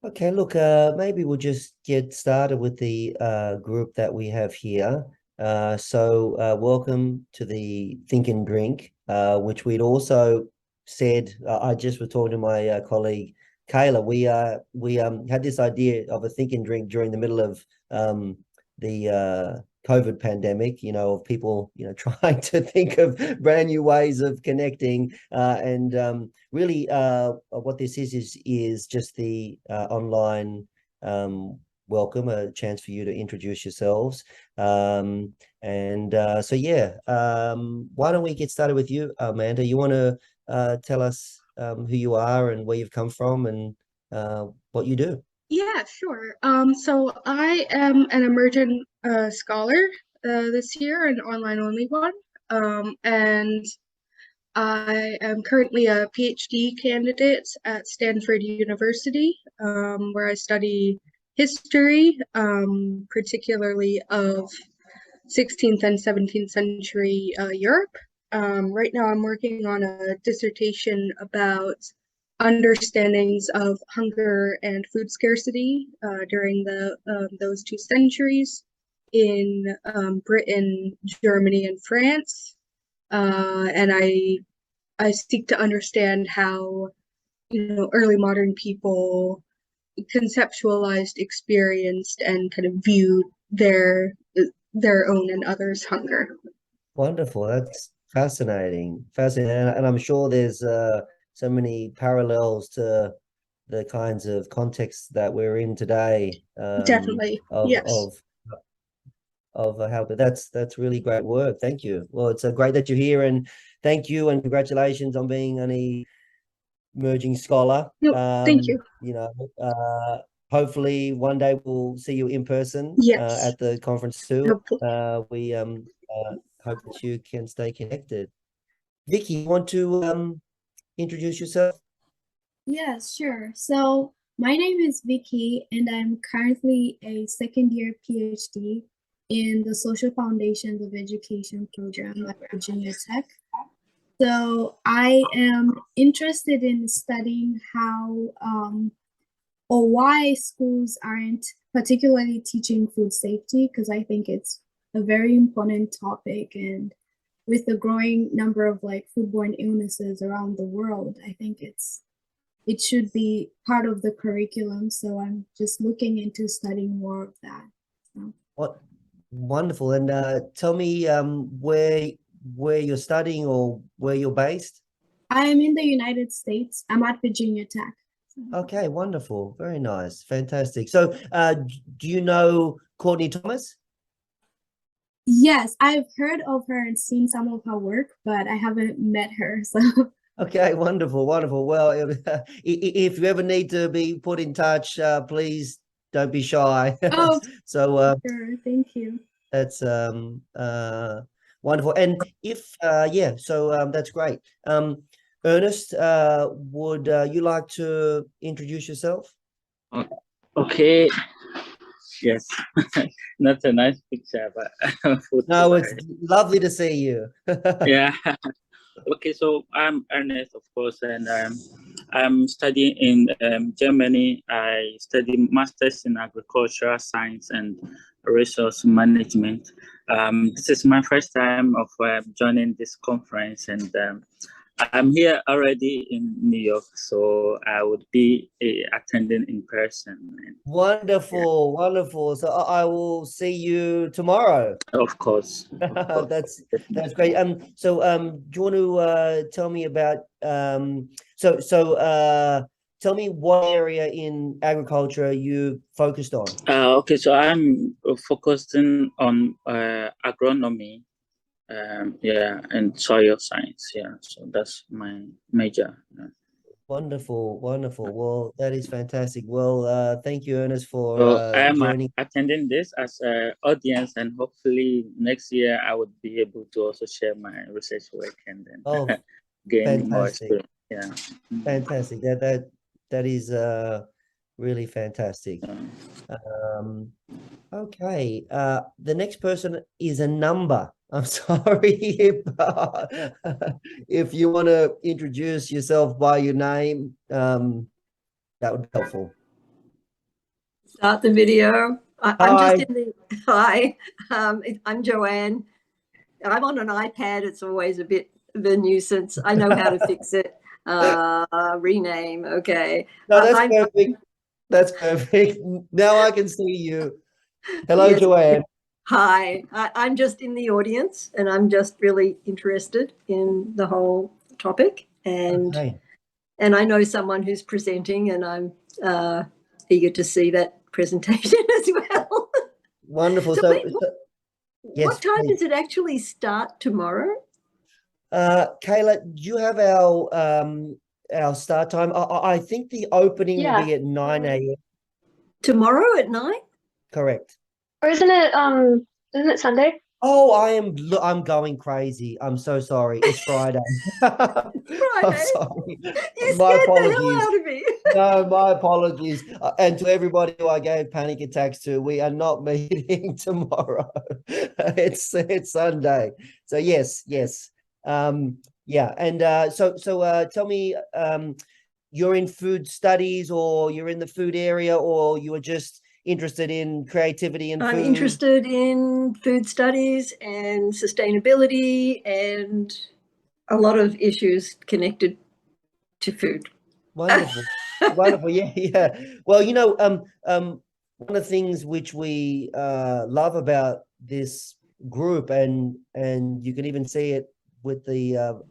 Okay, look, maybe we'll just get started with the group that we have here. Welcome to the Think and Drink, which we'd also said. I just was talking to my colleague Kayla. We had this idea of a Think and Drink during the middle of the COVID pandemic. Of people trying to think of brand new ways of connecting, and really what this is just the online welcome, a chance for you to introduce yourselves. Why don't we get started with you, Amanda? You want to tell us who you are and where you've come from and what you do? Yeah, sure. So I am an emergent scholar this year, an online only one. And I am currently a PhD candidate at Stanford University, where I study history, particularly of 16th and 17th century Europe. Right now, I'm working on a dissertation about understandings of hunger and food scarcity during those two centuries in Britain, Germany, and France. And I seek to understand how early modern people conceptualized, experienced, and kind of viewed their own and others' hunger. Wonderful. That's fascinating. Fascinating. And I'm sure there's so many parallels to the kinds of contexts that we're in today, Definitely, of yes. how, but that's really great work. Thank you. Well, it's great that you're here, and thank you and congratulations on being an emerging scholar. No, thank you. Hopefully one day we'll see you in person Yes, at the conference too. hopefully. We hope that you can stay connected. Vicky, you want to introduce yourself? Yeah, sure. So my name is Vicky, and I'm currently a second year PhD in the Social Foundations of Education program at Virginia Tech. So I am interested in studying how or why schools aren't particularly teaching food safety, because I think it's a very important topic. And with the growing number of like foodborne illnesses around the world, I think it should be part of the curriculum. So I'm just looking into studying more of that. So. What wonderful. And tell me where you're studying or where you're based. I am in the United States. I'm at Virginia Tech. Okay, wonderful. Very nice. Fantastic. So do you know Courtney Thomas? Yes, I've heard of her and seen some of her work, but I haven't met her. So Okay, wonderful, wonderful. Well, if you ever need to be put in touch, please don't be shy. oh, So sure. Thank you. that's wonderful. And if yeah, so that's great. Ernest, would you like to introduce yourself? Okay, yes, not a nice picture, but No, it's lovely to see you. yeah. Okay, so I'm Ernest, of course, and I'm studying in Germany. I study masters in agricultural science and resource management. This is my first time of joining this conference, and I'm here already in New York, so I would be attending in person. And, yeah, Wonderful, wonderful. So I will see you tomorrow. of course, of course. That's great. Do you want to tell me about tell me what area in agriculture you focused on? Okay, so I'm focusing on agronomy, yeah, and soil science. Yeah, so that's my major. Wonderful, wonderful. Well, that is fantastic. Well, thank you, Ernest, for So I am joining. attending this as an audience, and hopefully next year I would be able to also share my research work and Oh, then gain more fantastic. experience. Yeah. Fantastic. That is really fantastic. Um, Okay. The next person is a number. I'm sorry if you want to introduce yourself by your name, that would be helpful. Start the video. I'm Hi. just in the, hi, I'm Joanne. I'm on an iPad. It's always a bit of a nuisance. I know how to fix it. Rename. Okay. No, that's I'm, perfect. That's perfect. Now I can see you. Hello, yes. Joanne. Hi, I'm just in the audience and I'm just really interested in the whole topic. And Okay. and I know someone who's presenting, and I'm eager to see that presentation as well. Wonderful. So So, wait, yes, what time please. does it actually start tomorrow? Kayla, do you have our start time? I think the opening will Yeah. be at 9 a.m. Tomorrow at 9? Correct. Or isn't it Sunday? Oh, I'm going crazy. I'm so sorry. It's Friday. I'm Friday? sorry. You My scared the hell apologies. out of me. No, my apologies. And to everybody who I gave panic attacks to, we are not meeting tomorrow. It's Sunday. So yes. Yeah. And so tell me, you're in food studies, or you're in the food area, or you were just interested in creativity and I'm food? interested in food studies and sustainability and a lot of issues connected to food. Wonderful. Wonderful. Yeah. Well, one of the things which we love about this group, and you can even see it with the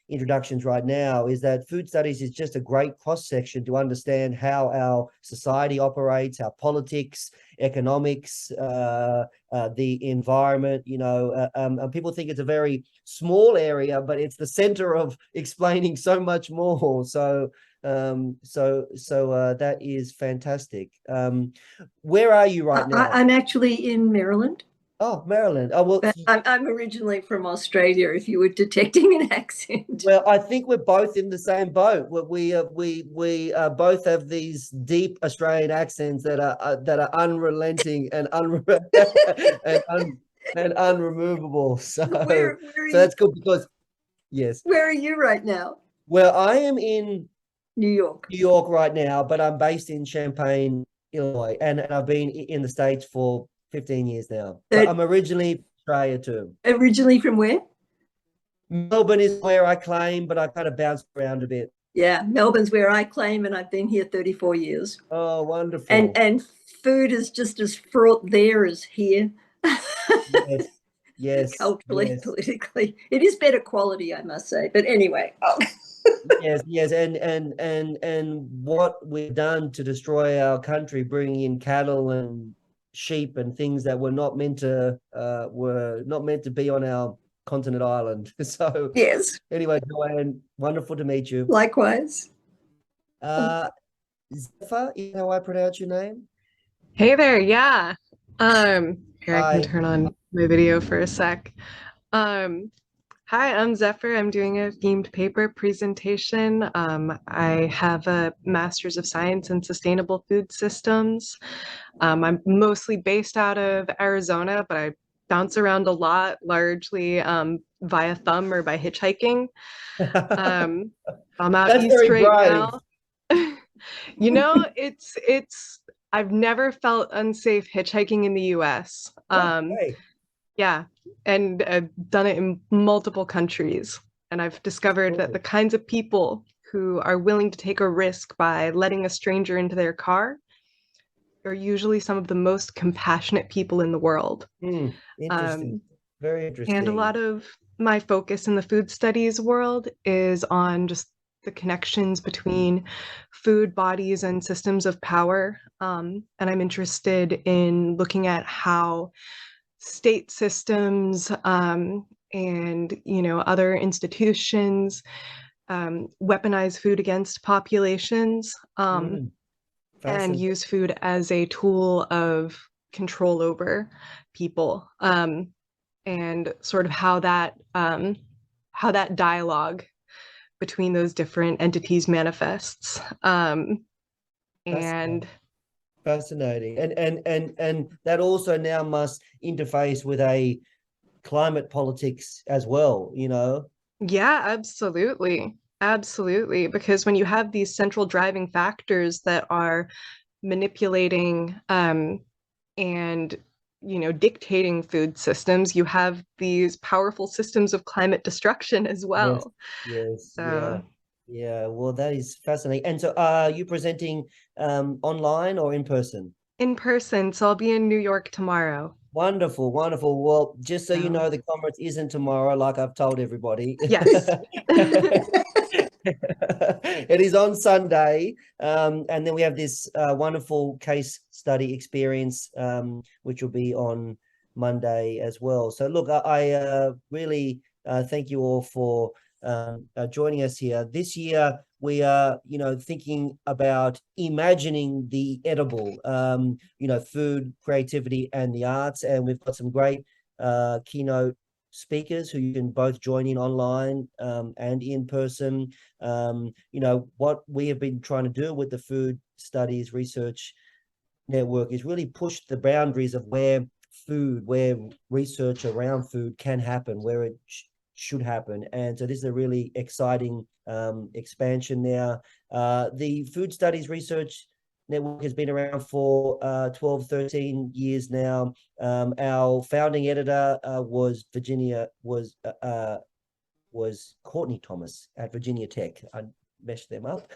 introductions right now, is that food studies is just a great cross section to understand how our society operates, our politics, economics, the environment. People think it's a very small area, but it's the center of explaining so much more. So that is fantastic. Where are you right now? I'm actually in Maryland. Oh, Maryland. Oh, well, I'm originally from Australia, if you were detecting an accent. well, I think we're both in the same boat. We both have these deep Australian accents that are unrelenting and and unremovable. So that's good because yes. Where are you right now? Well, I am in New York. New York right now, but I'm based in Champaign, Illinois, and I've been in the States for 15 years now. But I'm originally from Australia too. Originally from where? Melbourne is where I claim, but I kind of bounced around a bit. Yeah, Melbourne's where I claim, and I've been here 34 years. Oh, wonderful. And food is just as fraught there as here. Yes. Culturally, politically. It is better quality, I must say. But anyway. Yes. And what we've done to destroy our country, bringing in cattle and sheep and things that were not meant to be on our continent island. So yes. Anyway, Joanne, wonderful to meet you. Likewise. Zephyr, is how I pronounce your name? Hey there, yeah. Here I can turn on my video for a sec. Hi, I'm Zephyr. I'm doing a themed paper presentation. I have a Master's of Science in Sustainable Food Systems. I'm mostly based out of Arizona, but I bounce around a lot, largely via thumb or by hitchhiking. I'm out That's east very right brave. now. I've never felt unsafe hitchhiking in the US. Yeah, and I've done it in multiple countries. And I've discovered that the kinds of people who are willing to take a risk by letting a stranger into their car are usually some of the most compassionate people in the world. Interesting. Very interesting. And a lot of my focus in the food studies world is on just the connections between food, bodies, and systems of power. And I'm interested in looking at how state systems and other institutions weaponize food against populations and use food as a tool of control over people, and sort of how that dialogue between those different entities manifests. And fascinating. And that also now must interface with a climate politics as well, Yeah, absolutely. Because when you have these central driving factors that are manipulating and dictating food systems, you have these powerful systems of climate destruction as well. Yes, So yeah. Well, that is fascinating. And so, are you presenting online or in person? in person, so I'll be in New York tomorrow. Wonderful, wonderful. Well, just so you So know, the conference isn't tomorrow, like I've told everybody. yes. It is on Sunday. And then we have this wonderful case study experience, which will be on Monday as well. So look, I really thank you all for joining us here. This year, we are, thinking about imagining the edible, food, creativity, and the arts. And we've got some great keynote speakers who you can both join in online and in person. What we have been trying to do with the Food Studies Research Network is really push the boundaries of where research around food can happen, where it should happen. And so this is a really exciting expansion now. The Food Studies Research Network has been around for 12, 13 years now. Our founding editor was Courtney Thomas at Virginia Tech. I meshed them up.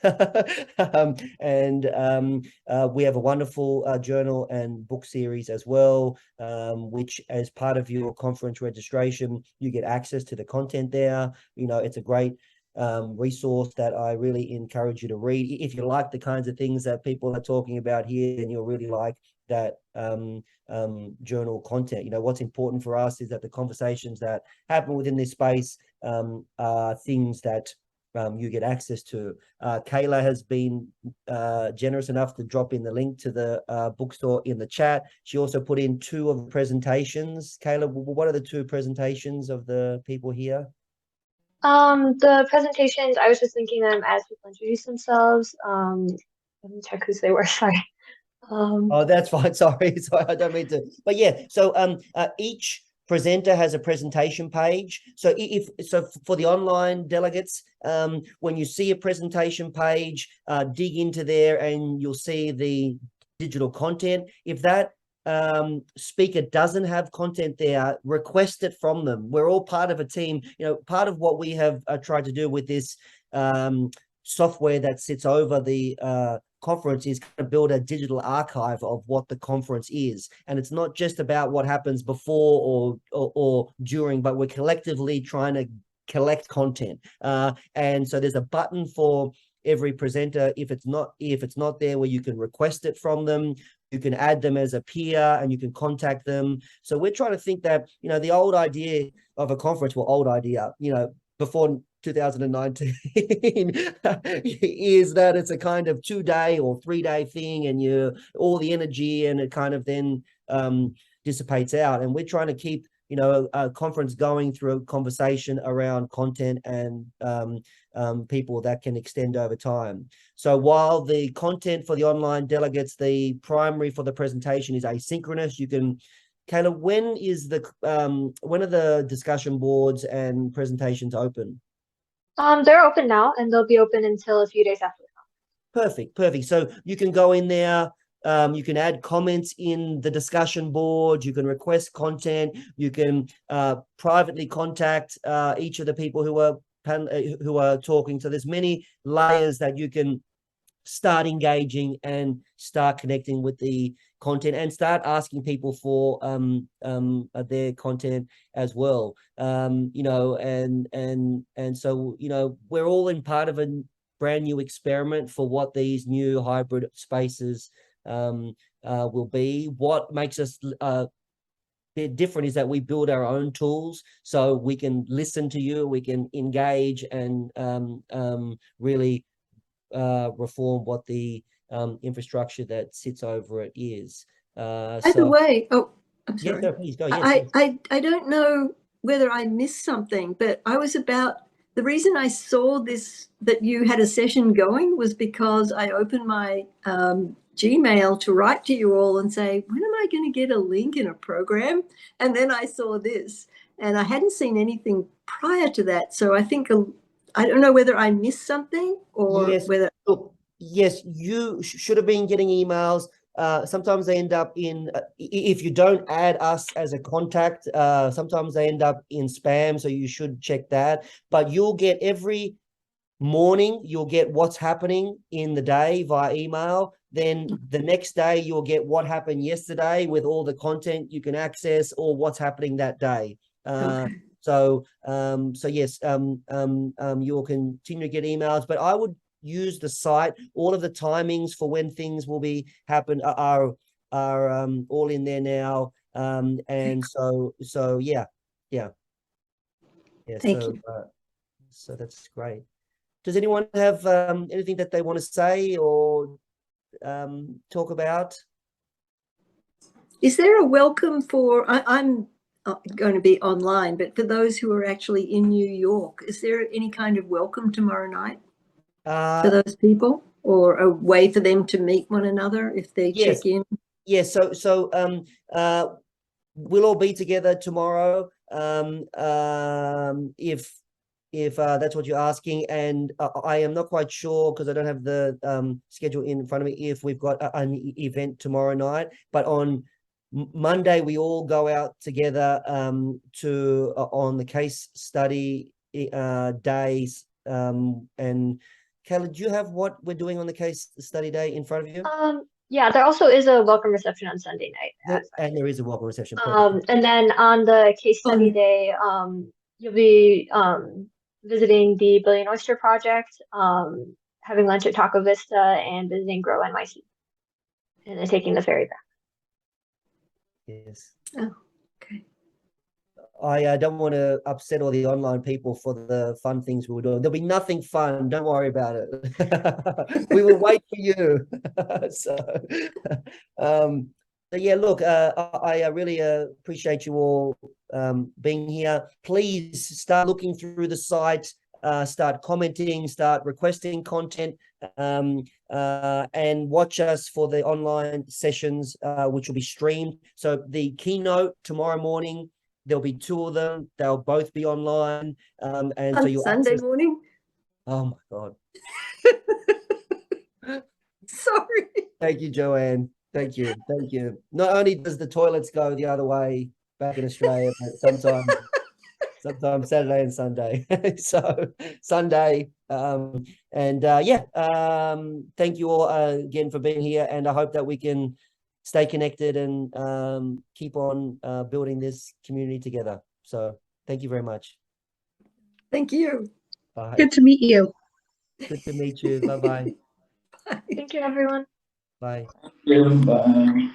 We have a wonderful journal and book series as well, which as part of your conference registration, you get access to the content there. It's a great resource that I really encourage you to read. If you like the kinds of things that people are talking about here, then you'll really like that journal content. What's important for us is that the conversations that happen within this space are things that you get access to. Kayla has been generous enough to drop in the link to the bookstore in the chat. She also put in 2 of the presentations. Kayla, what are the 2 presentations of the people here? The presentations, I was just thinking them as people introduce themselves. Let me check who they were, sorry. Oh, that's fine. Sorry, I don't mean to. But yeah, so each presenter has a presentation page. So for the online delegates, when you see a presentation page, dig into there and you'll see the digital content. If that speaker doesn't have content there, request it from them. We're all part of a team. Part of what we have tried to do with this software that sits over the conference is to build a digital archive of what the conference is. And it's not just about what happens before or during, but we're collectively trying to collect content. And so there's a button for every presenter. If it's not there, where you can request it from them, you can add them as a peer and you can contact them. So we're trying to think that, the old idea of a conference, before 2019 is that it's a kind of 2-day or 3-day thing, and all the energy and it kind of then dissipates out. And we're trying to keep a conference going through a conversation around content and people that can extend over time. So while the content for the online delegates, the primary for the presentation is asynchronous, you can Kayla, when are the discussion boards and presentations open? They're open now, and they'll be open until a few days after. Perfect. So you can go in there. You can add comments in the discussion board. You can request content. You can privately contact each of the people who are talking. So there's many layers that you can start engaging and start connecting with the content and start asking people for their content as well. And so we're all in part of a brand new experiment for what these new hybrid spaces will be. What makes us bit different is that we build our own tools, so we can listen to you, we can engage and really reform what the infrastructure that sits over it is. By the way, I'm sorry. Yeah, please go. Yes, I don't know whether I missed something, but the reason I saw this, that you had a session going, was because I opened my Gmail to write to you all and say, when am I going to get a link in a program? And then I saw this, and I hadn't seen anything prior to that. So I think I don't know whether I missed something or whether. Look, yes, you should have been getting emails. Sometimes they end up in, if you don't add us as a contact, sometimes they end up in spam. So you should check that. But you'll get every morning, you'll get what's happening in the day via email. Then the next day, you'll get what happened yesterday with all the content you can access or what's happening that day. Okay. So yes, you'll continue to get emails, but I would use the site. All of the timings for when things will be happen are all in there now. And so yeah. Thank you. So that's great. Does anyone have anything that they want to say or talk about? Is there a welcome for, I'm going to be online, but for those who are actually in New York, is there any kind of welcome tomorrow night for those people, or a way for them to meet one another if they Yes. check in? Yes. So we'll all be together tomorrow. If that's what you're asking, and I am not quite sure because I don't have the schedule in front of me if we've got an event tomorrow night, but on Monday we all go out together to on the case study days. And Kayla, do you have what we're doing on the case study day in front of you? Yeah, there also is a welcome reception on Sunday night. And there is a welcome reception. And then on the case study day, you'll be visiting the Billion Oyster Project, having lunch at Taco Vista, and visiting Grow NYC, and then taking the ferry back. Yes. Oh, okay. I don't want to upset all the online people for the fun things we were doing. There'll be nothing fun. Don't worry about it. We will wait for you. So yeah, look, I really appreciate you all being here. Please start looking through the site, start commenting, start requesting content, and watch us for the online sessions, which will be streamed. So the keynote tomorrow morning, there'll be 2 of them. They'll both be online. And so you'll Sunday morning? Oh my God. Sorry. Thank you, Joanne. Thank you. Thank you. Not only does the toilets go the other way back in Australia, but sometimes Saturday and Sunday. So Sunday. Yeah. Thank you all again for being here. And I hope that we can stay connected and keep on building this community together. So thank you very much. Thank you. Bye. Good to meet you. Good to meet you. Bye-bye. Thank you, everyone. Bye. Bye.